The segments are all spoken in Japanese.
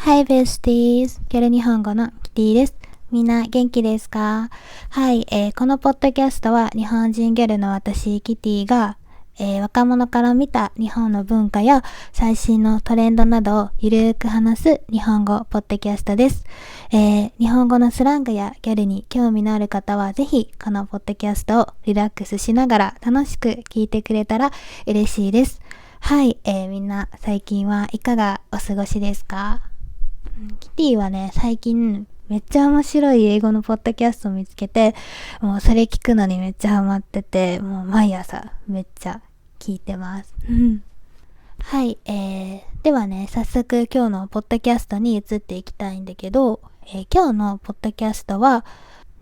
Hi besties! ギャル日本語のキティです。みんな元気ですか？はい、このポッドキャストは日本人ギャルの私キティが、若者から見た日本の文化や最新のトレンドなどをゆるーく話す日本語ポッドキャストです。日本語のスラングやギャルに興味のある方はぜひこのポッドキャストをリラックスしながら楽しく聞いてくれたら嬉しいです。はい、みんな最近はいかがお過ごしですか？キティはね、最近めっちゃ面白い英語のポッドキャストを見つけて、もうそれ聞くのにめっちゃハマってて、もう毎朝めっちゃ聞いてます。はい、ではね、早速今日のポッドキャストに移っていきたいんだけど、今日のポッドキャストは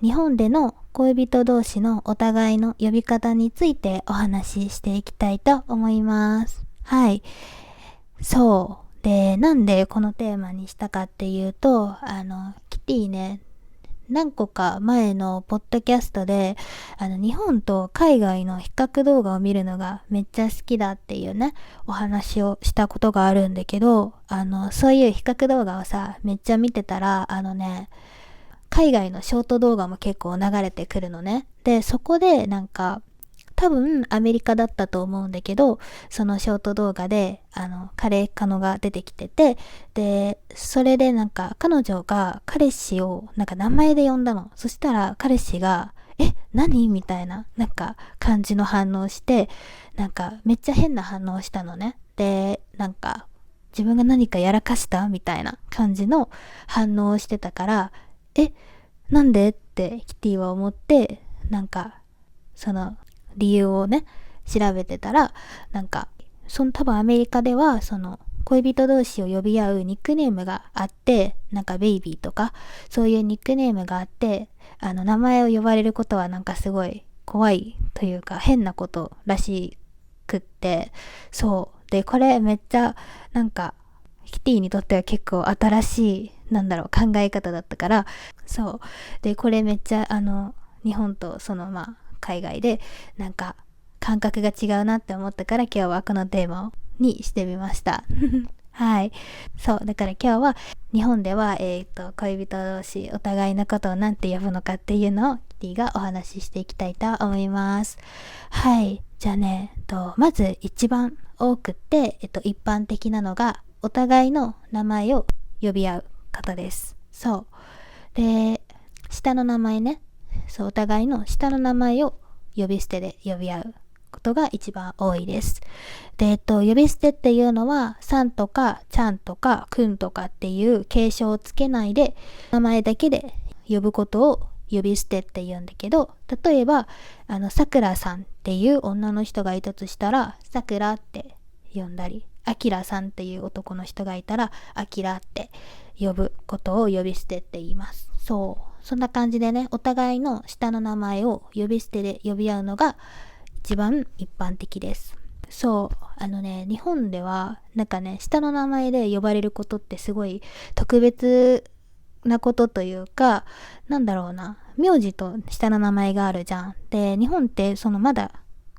日本での恋人同士のお互いの呼び方についてお話ししていきたいと思います。はい。そう。で、なんでこのテーマにしたかっていうと、キティね、何個か前のポッドキャストで、日本と海外の比較動画を見るのがめっちゃ好きだっていうね、お話をしたことがあるんだけど、そういう比較動画をさ、めっちゃ見てたら、海外のショート動画も結構流れてくるのね。で、そこでなんか、多分アメリカだったと思うんだけど、そのショート動画で彼女が出てきてて、でそれでなんか彼女が彼氏をなんか名前で呼んだの。そしたら彼氏が何みたいななんか感じの反応して、なんかめっちゃ変な反応したのね。でなんか自分が何かやらかしたみたいな感じの反応をしてたから、なんでってキティは思って、なんかその理由をね調べてたら、なんか多分アメリカではその恋人同士を呼び合うニックネームがあって、なんかベイビーとかそういうニックネームがあって、名前を呼ばれることはなんかすごい怖いというか変なことらしくって、そうでこれめっちゃなんかキティにとっては結構新しい考え方だったから、そうでこれめっちゃ日本とその海外でなんか感覚が違うなって思ったから、今日はこのテーマにしてみましたはい。そうだから今日は日本では恋人同士お互いのことをなんて呼ぶのかっていうのをキティがお話ししていきたいと思います。はい。じゃあね、まず一番多くって一般的なのがお互いの名前を呼び合う方です。そうで、下の名前ね、そうお互いの下の名前を呼び捨てで呼び合うことが一番多いです。で、呼び捨てっていうのは、さんとかちゃんとかくんとかっていう継承をつけないで、名前だけで呼ぶことを呼び捨てって言うんだけど、例えば、さくらさんっていう女の人がいたとしたら、さくらって呼んだり、あきらさんっていう男の人がいたら、あきらって呼ぶことを呼び捨てって言います。そう。そんな感じでね、お互いの下の名前を呼び捨てで呼び合うのが一番一般的です。そう。日本では、なんかね、下の名前で呼ばれることってすごい特別なことというか、名字と下の名前があるじゃん。で、日本ってまだ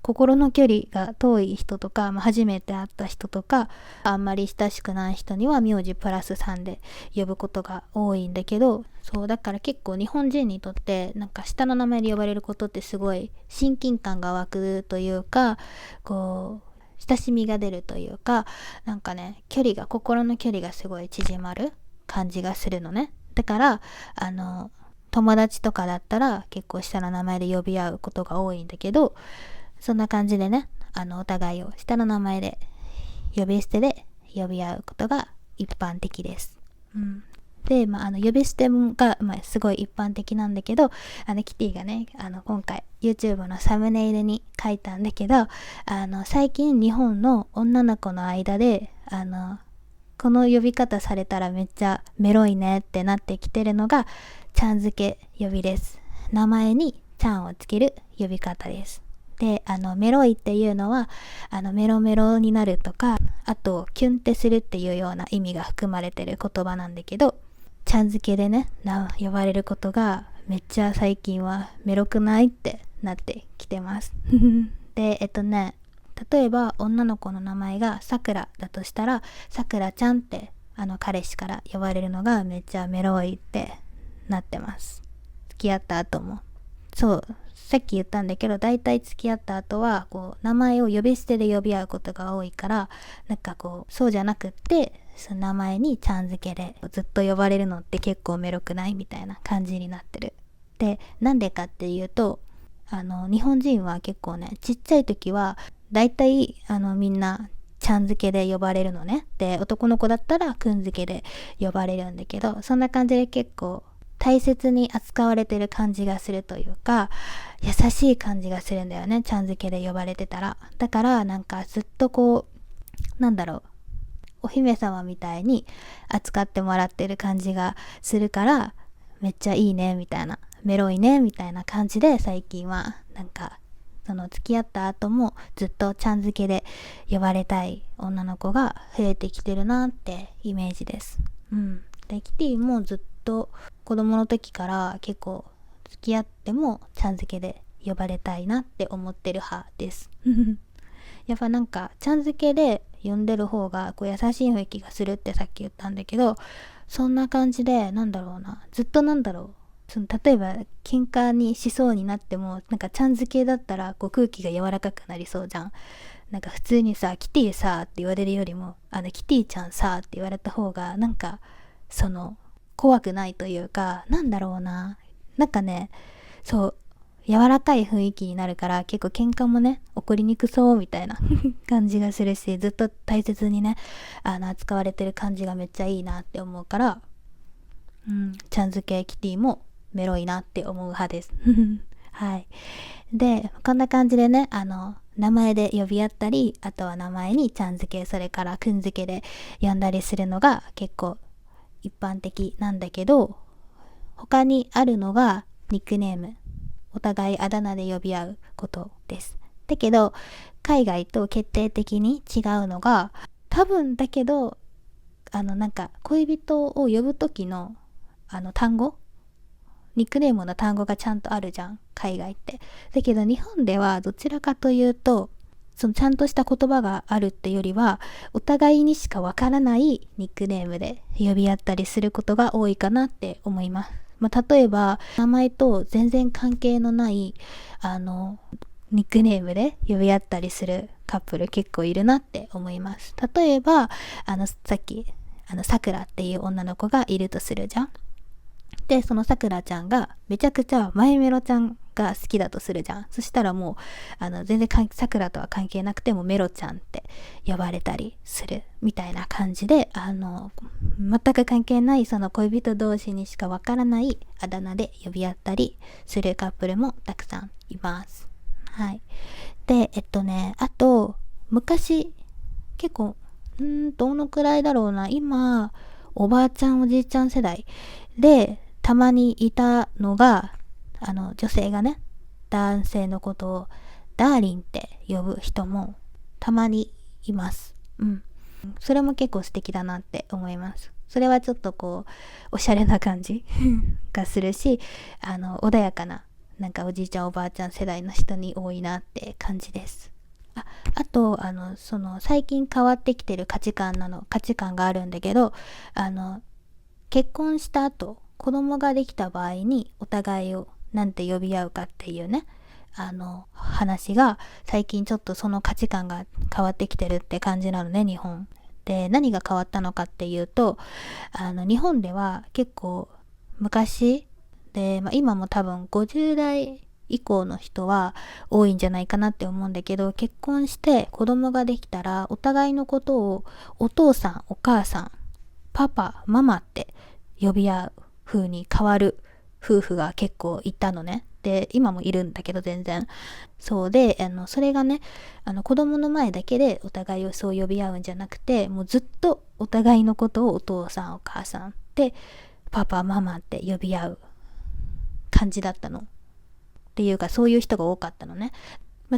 心の距離が遠い人とか、初めて会った人とか、あんまり親しくない人には名字プラス3で呼ぶことが多いんだけど、そうだから結構日本人にとってなんか下の名前で呼ばれることってすごい親近感が湧くというか、こう親しみが出るというか、なんかね、心の距離がすごい縮まる感じがするのね。だから友達とかだったら結構下の名前で呼び合うことが多いんだけど、そんな感じでね、お互いを下の名前で呼び捨てで呼び合うことが一般的です。で、呼び捨てが、すごい一般的なんだけど、キティがね、今回 YouTube のサムネイルに書いたんだけど、最近日本の女の子の間で、この呼び方されたらめっちゃメロいねってなってきてるのが、ちゃん付け呼びです。名前にちゃんをつける呼び方です。で、メロいっていうのは、メロメロになるとか、あと、キュンってするっていうような意味が含まれてる言葉なんだけど、ちゃん付けでね、呼ばれることがめっちゃ最近はメロくないってなってきてます。で、例えば女の子の名前がさくらだとしたら、さくらちゃんって彼氏から呼ばれるのがめっちゃメロいってなってます。付き合った後も。そう、さっき言ったんだけど、だいたい付き合った後はこう名前を呼び捨てで呼び合うことが多いから、なんかこうそうじゃなくって、その名前にちゃん付けでずっと呼ばれるのって結構メロくないみたいな感じになってる。で、なんでかっていうと、日本人は結構ね、ちっちゃい時はだいたいみんなちゃん付けで呼ばれるのね。で、男の子だったらくん付けで呼ばれるんだけど、そんな感じで結構大切に扱われてる感じがするというか、優しい感じがするんだよね、ちゃん付けで呼ばれてたら。だからなんかずっとこう、なんだろう、お姫様みたいに扱ってもらってる感じがするから、めっちゃいいねみたいな、メロいねみたいな感じで、最近はなんかその付き合った後もずっとちゃん付けで呼ばれたい女の子が増えてきてるなってイメージです。で、キティもずっと子供の時から結構付き合ってもちゃん付けで呼ばれたいなって思ってる派です。やっぱなんかちゃん付けで呼んでる方がこう優しい雰囲気がするってさっき言ったんだけど、そんな感じでなんだろうな、ずっとなんだろう、例えば喧嘩にしそうになっても、なんかちゃん付けだったらこう空気が柔らかくなりそうじゃん。なんか普通にさ、キティさって言われるよりも、キティちゃんさって言われた方がなんか怖くないというか、なんだろうな、なんかね、そう柔らかい雰囲気になるから、結構喧嘩もね起こりにくそうみたいな感じがするし、ずっと大切にね扱われてる感じがめっちゃいいなって思うから、ちゃん付けキティもメロいなって思う派ですはい。で、こんな感じでね、名前で呼び合ったり、あとは名前にちゃん付け、それからくん付けで呼んだりするのが結構一般的なんだけど、他にあるのがニックネーム、お互いあだ名で呼び合うことです。だけど海外と決定的に違うのが、多分だけどなんか恋人を呼ぶ時の単語、ニックネームの単語がちゃんとあるじゃん、海外って。だけど日本ではどちらかというと、そのちゃんとした言葉があるってよりは、お互いにしかわからないニックネームで呼び合ったりすることが多いかなって思います。例えば名前と全然関係のないニックネームで呼び合ったりするカップル結構いるなって思います。例えばさっきさくらっていう女の子がいるとするじゃん。で、そのさくらちゃんがめちゃくちゃマイメロちゃんが好きだとするじゃん。そしたらもう全然さくらとは関係なくてもメロちゃんって呼ばれたりするみたいな感じで、全く関係ないその恋人同士にしかわからないあだ名で呼び合ったりするカップルもたくさんいます。はい。で、あと昔結構どのくらいだろうな、今おばあちゃんおじいちゃん世代でたまにいたのが、女性がね、男性のことをダーリンって呼ぶ人もたまにいます。それも結構素敵だなって思います。それはちょっとこうおしゃれな感じがするし、穏やかな、なんかおじいちゃんおばあちゃん世代の人に多いなって感じです。あとその最近変わってきてる価値観があるんだけど、結婚した後子供ができた場合にお互いをなんて呼び合うかっていうね、話が最近ちょっとその価値観が変わってきてるって感じなのね、日本で。何が変わったのかっていうと、日本では結構昔で、今も多分50代以降の人は多いんじゃないかなって思うんだけど、結婚して子供ができたらお互いのことをお父さんお母さんパパママって呼び合う風に変わる夫婦が結構いたのね。で、今もいるんだけど全然。そうで、それがね、子供の前だけでお互いをそう呼び合うんじゃなくて、もうずっとお互いのことをお父さんお母さんってパパママって呼び合う感じだったの。っていうか、そういう人が多かったのね。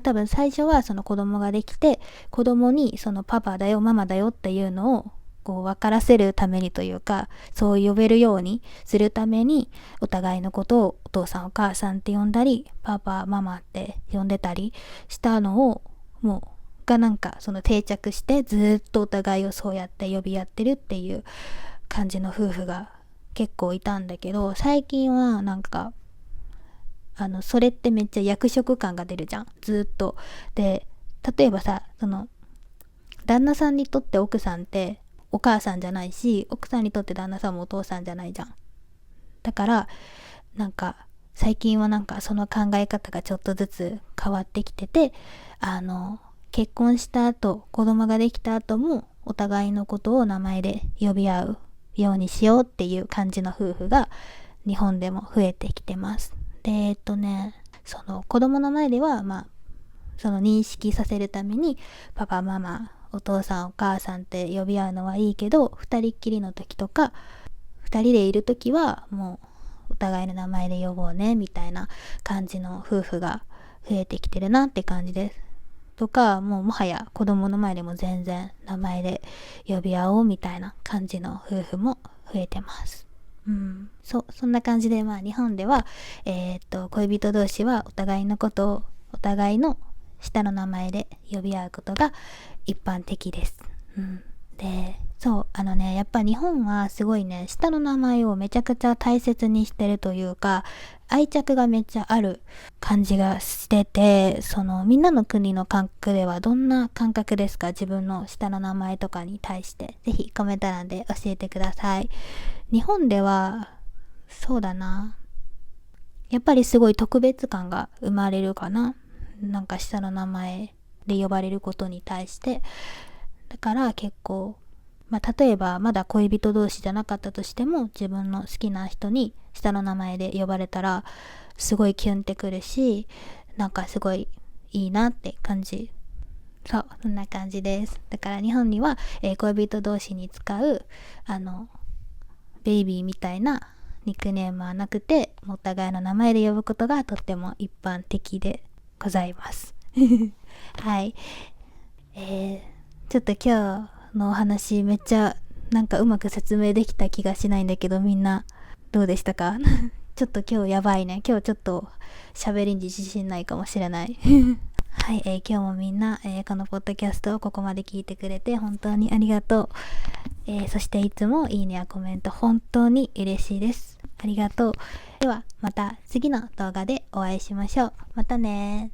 多分最初はその子供ができて、子供にそのパパだよママだよっていうのをこう分からせるためにというか、そう呼べるようにするためにお互いのことをお父さんお母さんって呼んだりパパママって呼んでたりしたのを、もうがなんかその定着してずっとお互いをそうやって呼び合ってるっていう感じの夫婦が結構いたんだけど、最近はなんかそれってめっちゃ役職感が出るじゃん、ずっと。で、例えばさ、その旦那さんにとって奥さんってお母さんじゃないし、奥さんにとって旦那さんもお父さんじゃないじゃん。だからなんか最近はなんかその考え方がちょっとずつ変わってきてて、結婚した後、子供ができた後もお互いのことを名前で呼び合うようにしようっていう感じの夫婦が日本でも増えてきてます。で、その子供の前ではその認識させるためにパパママお父さんお母さんって呼び合うのはいいけど、二人っきりの時とか二人でいる時はもうお互いの名前で呼ぼうねみたいな感じの夫婦が増えてきてるなって感じです。とか、もはや子供の前でも全然名前で呼び合おうみたいな感じの夫婦も増えてます。そんな感じで日本では恋人同士はお互いのことをお互いの下の名前で呼び合うことが一般的です。で、やっぱ日本はすごいね、下の名前をめちゃくちゃ大切にしてるというか、愛着がめっちゃある感じがしてて、みんなの国の感覚ではどんな感覚ですか？自分の下の名前とかに対して。ぜひコメント欄で教えてください。日本では、そうだな。やっぱりすごい特別感が生まれるかな。なんか下の名前で呼ばれることに対して。だから結構、例えばまだ恋人同士じゃなかったとしても、自分の好きな人に下の名前で呼ばれたらすごいキュンってくるし、なんかすごいいいなって感じ。そんな感じです。だから日本には、恋人同士に使うベイビーみたいなニックネームはなくて、お互いの名前で呼ぶことがとっても一般的でございますはい。ちょっと今日のお話めっちゃなんかうまく説明できた気がしないんだけど、みんなどうでしたかちょっと今日やばいね。今日ちょっと喋りに自信ないかもしれないはい、今日もみんな、このポッドキャストをここまで聞いてくれて本当にありがとう。そしていつもいいねやコメント本当に嬉しいです。ありがとう。ではまた次の動画でお会いしましょう。またね。